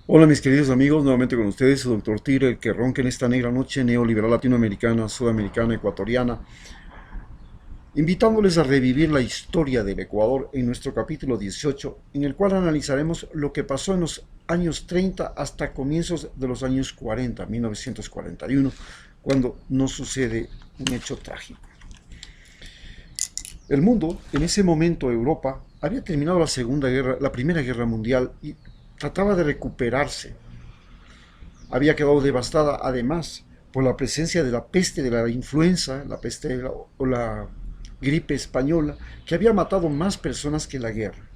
Hola mis queridos amigos, nuevamente con ustedes, su doctor Tigre, el que ronca en esta negra noche neoliberal latinoamericana, sudamericana, ecuatoriana, invitándoles a revivir la historia del Ecuador en nuestro capítulo 18, en el cual analizaremos lo que pasó en los años 30 hasta comienzos de los años 40, 1941, cuando nos sucede un hecho trágico. El mundo, en ese momento Europa, había terminado la Primera Guerra Mundial y trataba de recuperarse. Había quedado devastada además por la presencia de la peste de la influenza, la peste o la gripe española, que había matado más personas que la guerra.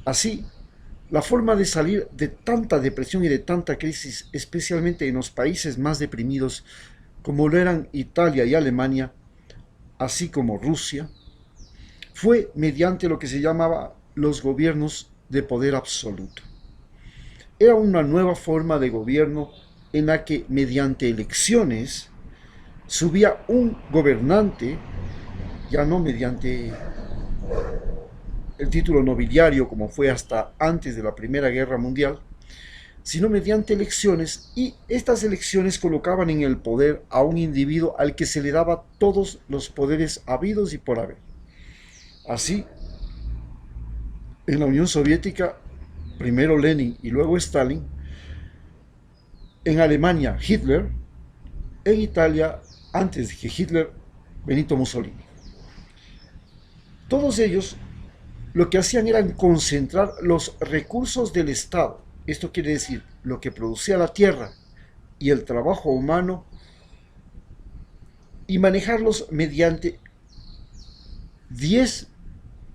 Así, la forma de salir de tanta depresión y de tanta crisis, especialmente en los países más deprimidos, como lo eran Italia y Alemania, así como Rusia, fue mediante lo que se llamaba los gobiernos de poder absoluto. Era una nueva forma de gobierno en la que mediante elecciones subía un gobernante, ya no mediante el título nobiliario como fue hasta antes de la Primera Guerra Mundial, sino mediante elecciones, y estas elecciones colocaban en el poder a un individuo al que se le daba todos los poderes habidos y por haber. Así, en la Unión Soviética, primero Lenin y luego Stalin; en Alemania, Hitler; en Italia, antes de que Hitler, Benito Mussolini. Todos ellos lo que hacían era concentrar los recursos del Estado, esto quiere decir lo que producía la tierra y el trabajo humano, y manejarlos mediante 10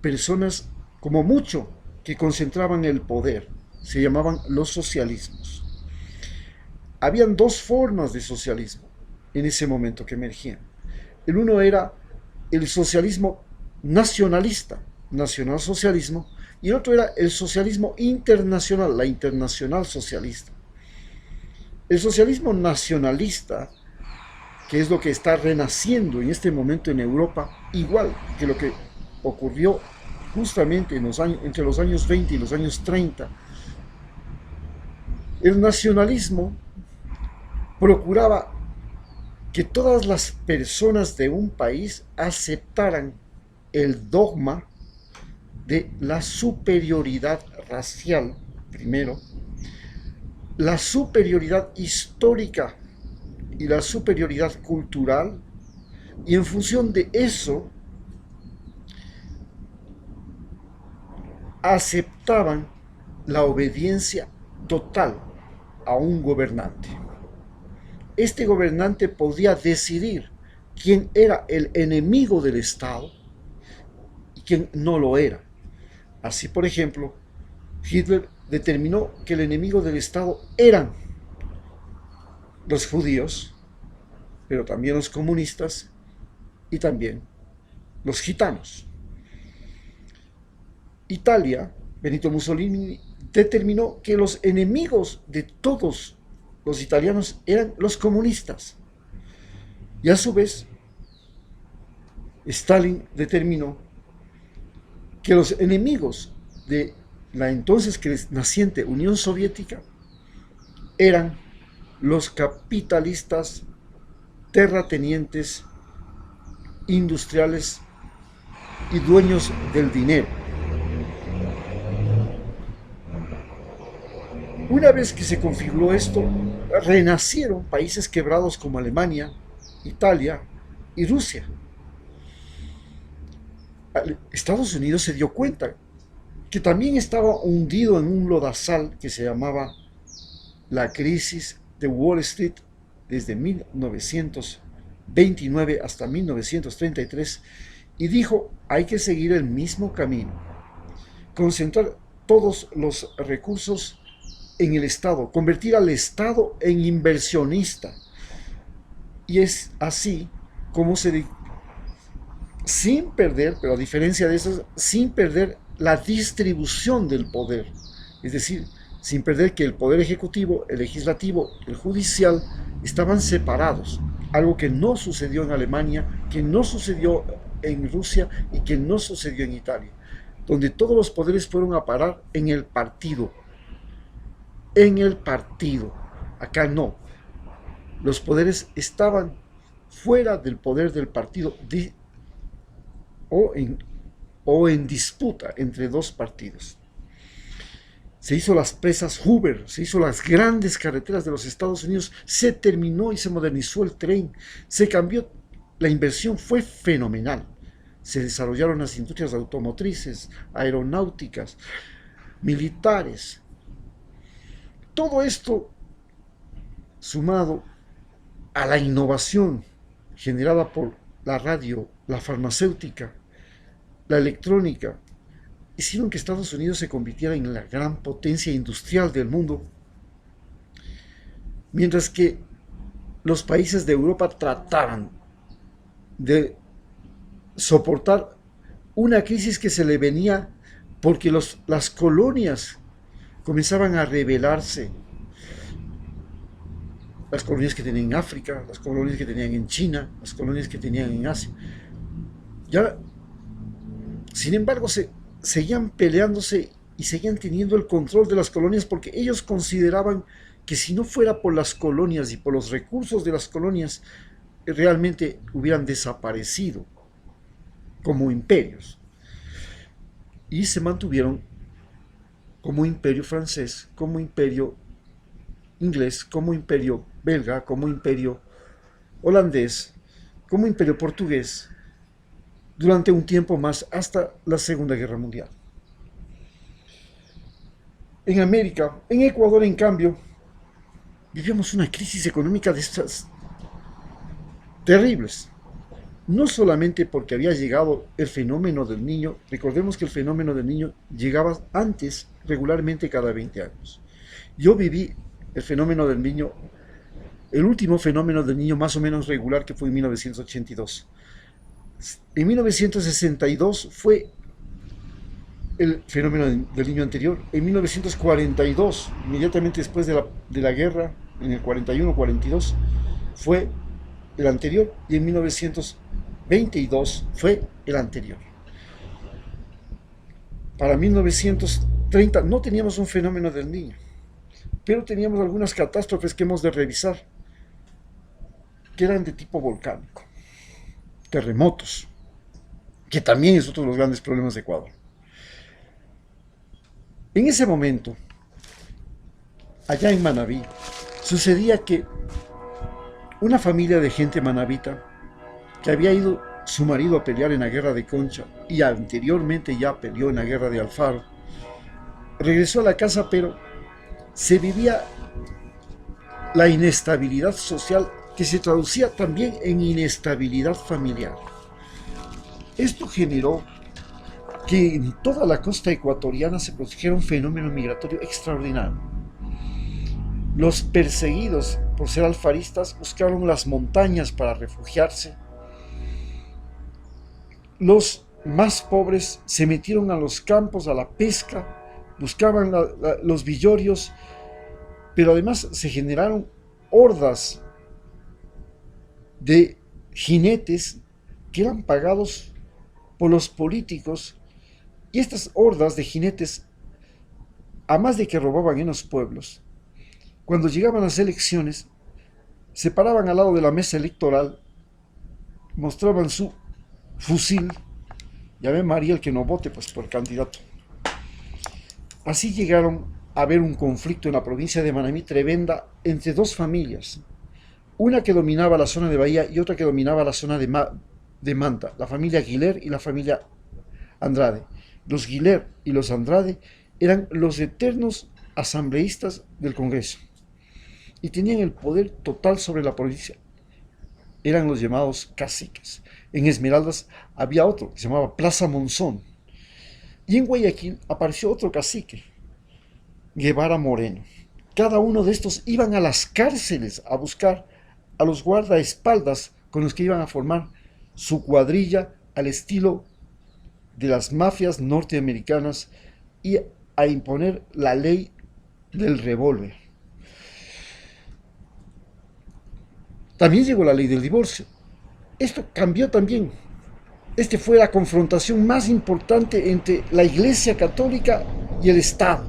personas como mucho que concentraban el poder. Se llamaban los socialismos. Habían dos formas de socialismo en ese momento que emergían. El uno era el socialismo nacionalista, nacionalsocialismo, y el otro era el socialismo internacional, la internacional socialista. El socialismo nacionalista, que es lo que está renaciendo en este momento en Europa, igual que lo que ocurrió justamente entre los años 20 y los años 30, el nacionalismo procuraba que todas las personas de un país aceptaran el dogma de la superioridad racial, primero, la superioridad histórica y la superioridad cultural, y en función de eso aceptaban la obediencia total a un gobernante. Este gobernante podía decidir quién era el enemigo del Estado y quién no lo era. Así, por ejemplo, Hitler determinó que el enemigo del Estado eran los judíos, pero también los comunistas y también los gitanos. Italia, Benito Mussolini determinó que los enemigos de todos los italianos eran los comunistas. Y a su vez, Stalin determinó que los enemigos de la entonces naciente Unión Soviética eran los capitalistas, terratenientes, industriales y dueños del dinero. Una vez que se configuró esto, renacieron países quebrados como Alemania, Italia y Rusia. Estados Unidos se dio cuenta que también estaba hundido en un lodazal que se llamaba la crisis de Wall Street desde 1929 hasta 1933, y dijo: hay que seguir el mismo camino, concentrar todos los recursos en el Estado, convertir al Estado en inversionista. Y es así como sin perder, pero a diferencia de eso, sin perder la distribución del poder. Es decir, sin perder que el poder ejecutivo, el legislativo, el judicial estaban separados. Algo que no sucedió en Alemania, que no sucedió en Rusia y que no sucedió en Italia, donde todos los poderes fueron a parar en el partido. en el partido. Acá no. Los poderes estaban fuera del poder del partido o, en disputa entre dos partidos. Se hizo las presas Hoover, se hizo las grandes carreteras de los Estados Unidos, se terminó y se modernizó el tren, se cambió, la inversión fue fenomenal. Se desarrollaron las industrias automotrices, aeronáuticas, militares. Todo esto sumado a la innovación generada por la radio, la farmacéutica, la electrónica, hicieron que Estados Unidos se convirtiera en la gran potencia industrial del mundo, mientras que los países de Europa trataban de soportar una crisis que se le venía porque las colonias comenzaban a rebelarse. Las colonias que tenían en África, las colonias que tenían en China, las colonias que tenían en Asia. Ya, sin embargo, seguían peleándose y seguían teniendo el control de las colonias porque ellos consideraban que si no fuera por las colonias y por los recursos de las colonias, realmente hubieran desaparecido como imperios. Y se mantuvieron como imperio francés, como imperio inglés, como imperio belga, como imperio holandés, como imperio portugués, durante un tiempo más hasta la Segunda Guerra Mundial. En América, en Ecuador, en cambio, vivíamos una crisis económica de estas terribles. No solamente porque había llegado el fenómeno del niño, recordemos que el fenómeno del niño llegaba antes regularmente cada 20 años. Yo viví el fenómeno del niño, el último fenómeno del niño más o menos regular, que fue en 1982. En 1962 fue el fenómeno del niño anterior. En 1942, inmediatamente después de la guerra, en el 41-42, fue el anterior, y en 1922 fue el anterior. Para 1930 no teníamos un fenómeno del niño, pero teníamos algunas catástrofes que hemos de revisar, que eran de tipo volcánico. Terremotos, que también es otro de los grandes problemas de Ecuador. En ese momento, allá en Manabí, sucedía que una familia de gente manabita, que había ido su marido a pelear en la guerra de Concha y anteriormente ya peleó en la guerra de Alfaro, regresó a la casa, pero se vivía la inestabilidad social, que se traducía también en inestabilidad familiar. Esto generó que en toda la costa ecuatoriana se produjera un fenómeno migratorio extraordinario. Los perseguidos por ser alfaristas buscaron las montañas para refugiarse. Los más pobres se metieron a los campos, a la pesca, buscaban los villorios, pero además se generaron hordas de jinetes que eran pagados por los políticos, y estas hordas de jinetes, a más de que robaban en los pueblos, cuando llegaban las elecciones, se paraban al lado de la mesa electoral, mostraban su fusil, ya ve María el que no vote pues por candidato. Así llegaron a haber un conflicto en la provincia de Manabí tremenda entre dos familias, una que dominaba la zona de Bahía y otra que dominaba la zona de Manta, la familia Aguilar y la familia Andrade. Los Aguilar y los Andrade eran los eternos asambleístas del Congreso y tenían el poder total sobre la provincia. Eran los llamados caciques. En Esmeraldas había otro que se llamaba Plaza Monzón, y en Guayaquil apareció otro cacique, Guevara Moreno. Cada uno de estos iban a las cárceles a buscar a los guardaespaldas con los que iban a formar su cuadrilla al estilo de las mafias norteamericanas y a imponer la ley del revólver. También llegó la ley del divorcio. Esto cambió también. Fue la confrontación más importante entre la Iglesia Católica y el Estado.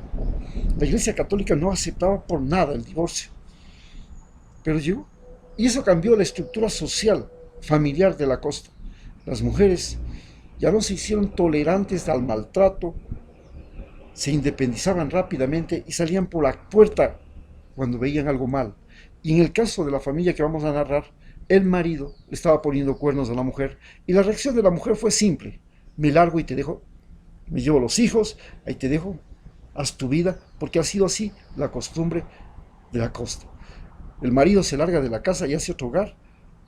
La Iglesia Católica no aceptaba por nada el divorcio. Pero llegó. Y eso cambió la estructura social, familiar de la costa. Las mujeres ya no se hicieron tolerantes al maltrato, se independizaban rápidamente y salían por la puerta cuando veían algo mal. Y en el caso de la familia que vamos a narrar, el marido le estaba poniendo cuernos a la mujer y la reacción de la mujer fue simple: me largo y te dejo, me llevo los hijos, ahí te dejo, haz tu vida, porque ha sido así la costumbre de la costa. El marido se larga de la casa y hace otro hogar,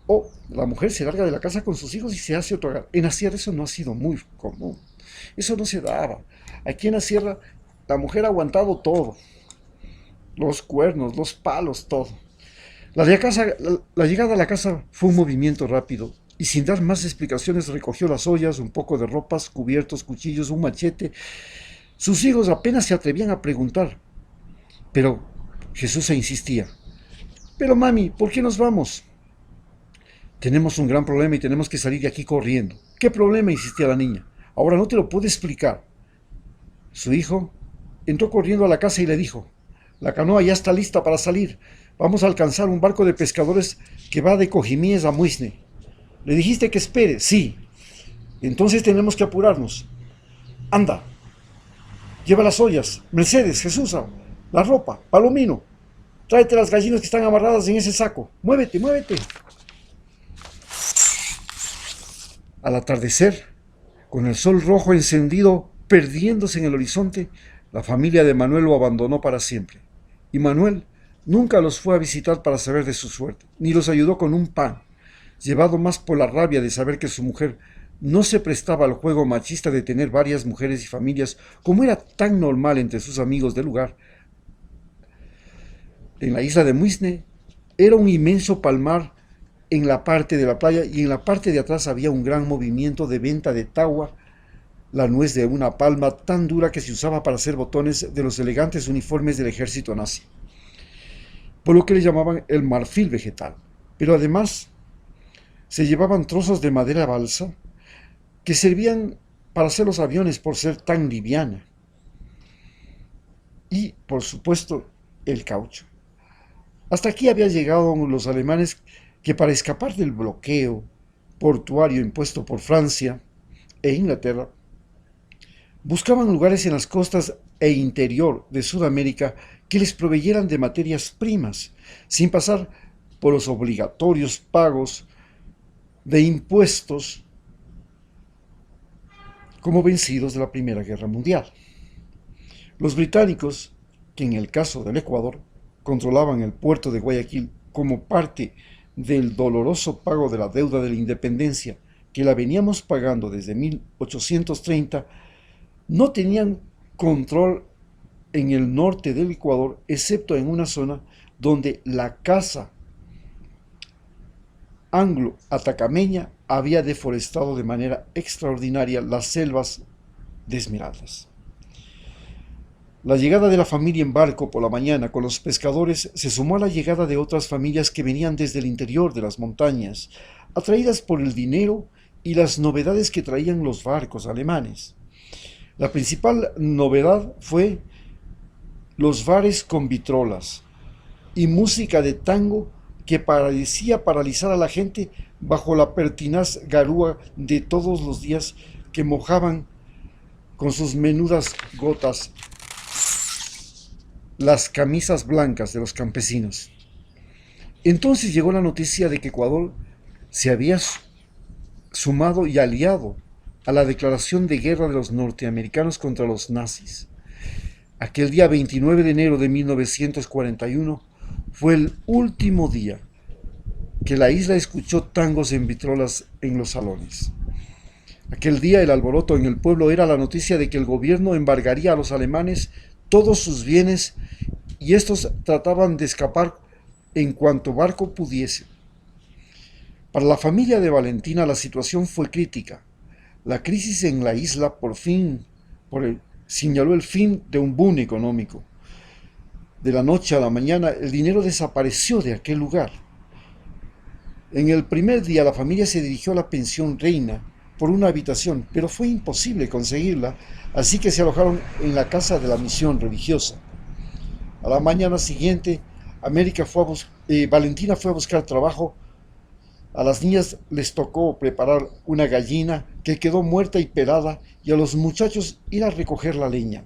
o la mujer se larga de la casa con sus hijos y se hace otro hogar. En la sierra eso no ha sido muy común, eso no se daba. Aquí en la sierra la mujer ha aguantado todo, los cuernos, los palos, todo. La llegada a la casa fue un movimiento rápido y sin dar más explicaciones recogió las ollas, un poco de ropas, cubiertos, cuchillos, un machete. Sus hijos apenas se atrevían a preguntar, pero Jesús insistía. Pero mami, ¿por qué nos vamos? Tenemos un gran problema y tenemos que salir de aquí corriendo. ¿Qué problema?, insistía la niña. Ahora no te lo puedo explicar. Su hijo entró corriendo a la casa y le dijo: la canoa ya está lista para salir. Vamos a alcanzar un barco de pescadores que va de Cojimíes a Muisne. ¿Le dijiste que espere? Sí. Entonces tenemos que apurarnos. Anda, lleva las ollas, Mercedes, Jesús, la ropa, Palomino. Tráete las gallinas que están amarradas en ese saco. Muévete, muévete. Al atardecer, con el sol rojo encendido perdiéndose en el horizonte, la familia de Manuel lo abandonó para siempre. Y Manuel nunca los fue a visitar para saber de su suerte, ni los ayudó con un pan, llevado más por la rabia de saber que su mujer no se prestaba al juego machista de tener varias mujeres y familias, como era tan normal entre sus amigos del lugar. En la isla de Muisne era un inmenso palmar en la parte de la playa y en la parte de atrás había un gran movimiento de venta de tagua, la nuez de una palma tan dura que se usaba para hacer botones de los elegantes uniformes del ejército nazi, por lo que le llamaban el marfil vegetal. Pero además se llevaban trozos de madera balsa que servían para hacer los aviones por ser tan liviana. Y, por supuesto, el caucho. Hasta aquí habían llegado los alemanes que, para escapar del bloqueo portuario impuesto por Francia e Inglaterra, buscaban lugares en las costas e interior de Sudamérica que les proveyeran de materias primas, sin pasar por los obligatorios pagos de impuestos como vencidos de la Primera Guerra Mundial. Los británicos, que en el caso del Ecuador controlaban el puerto de Guayaquil como parte del doloroso pago de la deuda de la independencia que la veníamos pagando desde 1830, no tenían control en el norte del Ecuador, excepto en una zona donde la caza anglo-atacameña había deforestado de manera extraordinaria las selvas de Esmeraldas. La llegada de la familia en barco por la mañana con los pescadores se sumó a la llegada de otras familias que venían desde el interior de las montañas, atraídas por el dinero y las novedades que traían los barcos alemanes. La principal novedad fue los bares con vitrolas y música de tango que parecía paralizar a la gente bajo la pertinaz garúa de todos los días que mojaban con sus menudas gotas las camisas blancas de los campesinos. Entonces llegó la noticia de que Ecuador se había sumado y aliado a la declaración de guerra de los norteamericanos contra los nazis. Aquel día 29 de enero de 1941 fue el último día que la isla escuchó tangos en vitrolas en los salones. Aquel día el alboroto en el pueblo era la noticia de que el gobierno embargaría a los alemanes todos sus bienes y estos trataban de escapar en cuanto barco pudiese. Para la familia de Valentina la situación fue crítica. La crisis en la isla señaló el fin de un boom económico. De la noche a la mañana el dinero desapareció de aquel lugar. En el primer día la familia se dirigió a la pensión Reina por una habitación, pero fue imposible conseguirla, así que se alojaron en la casa de la misión religiosa. A la mañana siguiente, Valentina fue a buscar trabajo. A las niñas les tocó preparar una gallina que quedó muerta y pelada y a los muchachos ir a recoger la leña.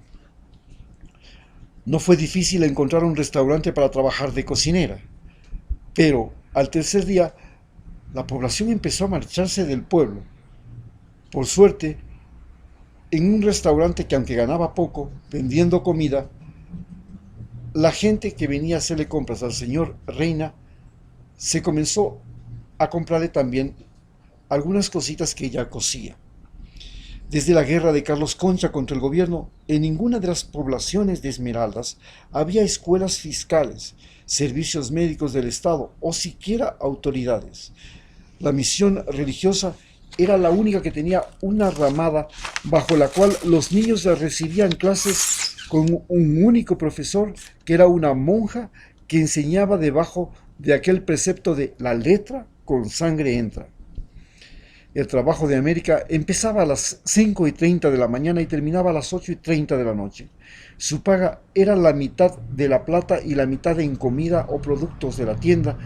No fue difícil encontrar un restaurante para trabajar de cocinera, pero al tercer día la población empezó a marcharse del pueblo. Por suerte, en un restaurante que aunque ganaba poco, vendiendo comida, la gente que venía a hacerle compras al señor Reina se comenzó a comprarle también algunas cositas que ella cosía. Desde la guerra de Carlos Concha contra el gobierno, en ninguna de las poblaciones de Esmeraldas había escuelas fiscales, servicios médicos del Estado o siquiera autoridades. La misión religiosa era la única que tenía una ramada bajo la cual los niños recibían clases con un único profesor, que era una monja que enseñaba debajo de aquel precepto de la letra con sangre entra. El trabajo de América empezaba a las 5:30 de la mañana y terminaba a las 8:30 de la noche. Su paga era la mitad de la plata y la mitad en comida o productos de la tienda,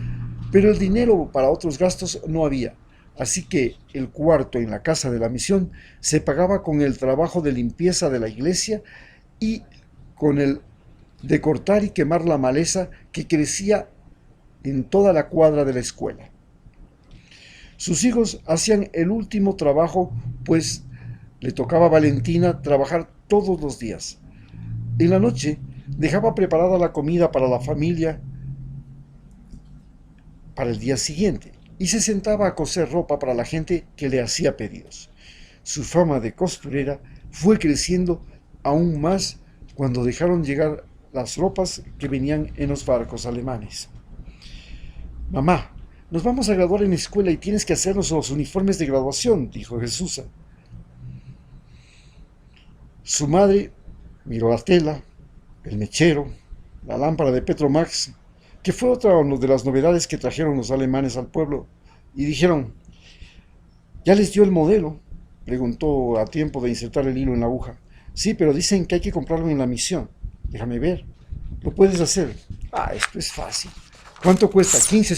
pero el dinero para otros gastos no había. Así que el cuarto en la casa de la misión se pagaba con el trabajo de limpieza de la iglesia y con el de cortar y quemar la maleza que crecía en toda la cuadra de la escuela. Sus hijos hacían el último trabajo, pues le tocaba a Valentina trabajar todos los días. En la noche dejaba preparada la comida para la familia para el día siguiente y se sentaba a coser ropa para la gente que le hacía pedidos. Su fama de costurera fue creciendo aún más cuando dejaron llegar las ropas que venían en los barcos alemanes. Mamá, nos vamos a graduar en la escuela y tienes que hacernos los uniformes de graduación, dijo Jesús. Su madre miró la tela, el mechero, la lámpara de Petromax, que fue otra de las novedades que trajeron los alemanes al pueblo, y dijeron: ¿ya les dio el modelo?, preguntó a tiempo de insertar el hilo en la aguja. Sí, pero dicen que hay que comprarlo en la misión. Déjame ver. ¿Lo puedes hacer? Ah, esto es fácil. ¿Cuánto cuesta? 15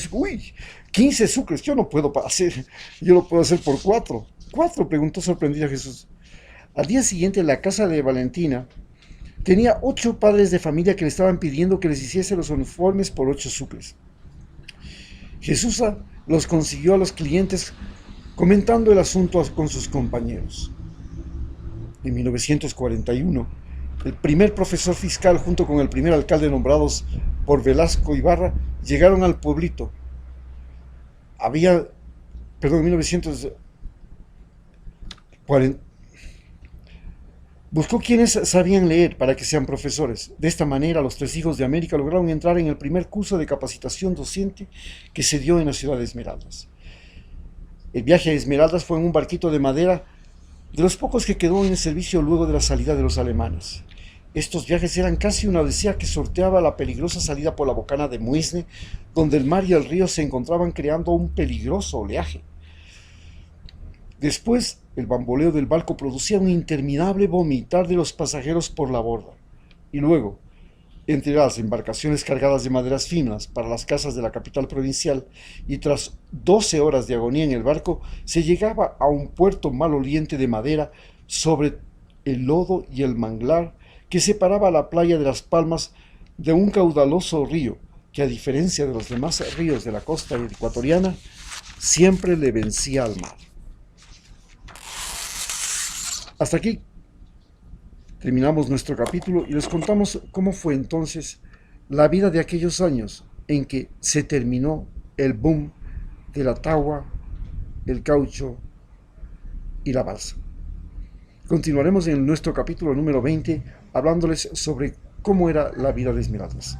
sucres. Yo no puedo hacer. Yo lo puedo hacer por 4. ¿4?, preguntó sorprendida Jesús. Al día siguiente, la casa de Valentina tenía 8 padres de familia que le estaban pidiendo que les hiciese los uniformes por 8 sucres. Jesús los consiguió a los clientes comentando el asunto con sus compañeros. En 1941, el primer profesor fiscal junto con el primer alcalde nombrados por Velasco Ibarra llegaron al pueblito. En 1940, buscó quienes sabían leer para que sean profesores. De esta manera, los 3 hijos de América lograron entrar en el primer curso de capacitación docente que se dio en la ciudad de Esmeraldas. El viaje a Esmeraldas fue en un barquito de madera, de los pocos que quedó en servicio luego de la salida de los alemanes. Estos viajes eran casi una odisea que sorteaba la peligrosa salida por la bocana de Muisne, donde el mar y el río se encontraban creando un peligroso oleaje. Después, el bamboleo del barco producía un interminable vomitar de los pasajeros por la borda. Y luego, entre las embarcaciones cargadas de maderas finas para las casas de la capital provincial, y tras 12 horas de agonía en el barco, se llegaba a un puerto maloliente de madera sobre el lodo y el manglar que separaba la playa de Las Palmas de un caudaloso río que, a diferencia de los demás ríos de la costa ecuatoriana, siempre le vencía al mar. Hasta aquí terminamos nuestro capítulo y les contamos cómo fue entonces la vida de aquellos años en que se terminó el boom de la tagua, el caucho y la balsa. Continuaremos en nuestro capítulo número 20 hablándoles sobre cómo era la vida de Esmeraldas.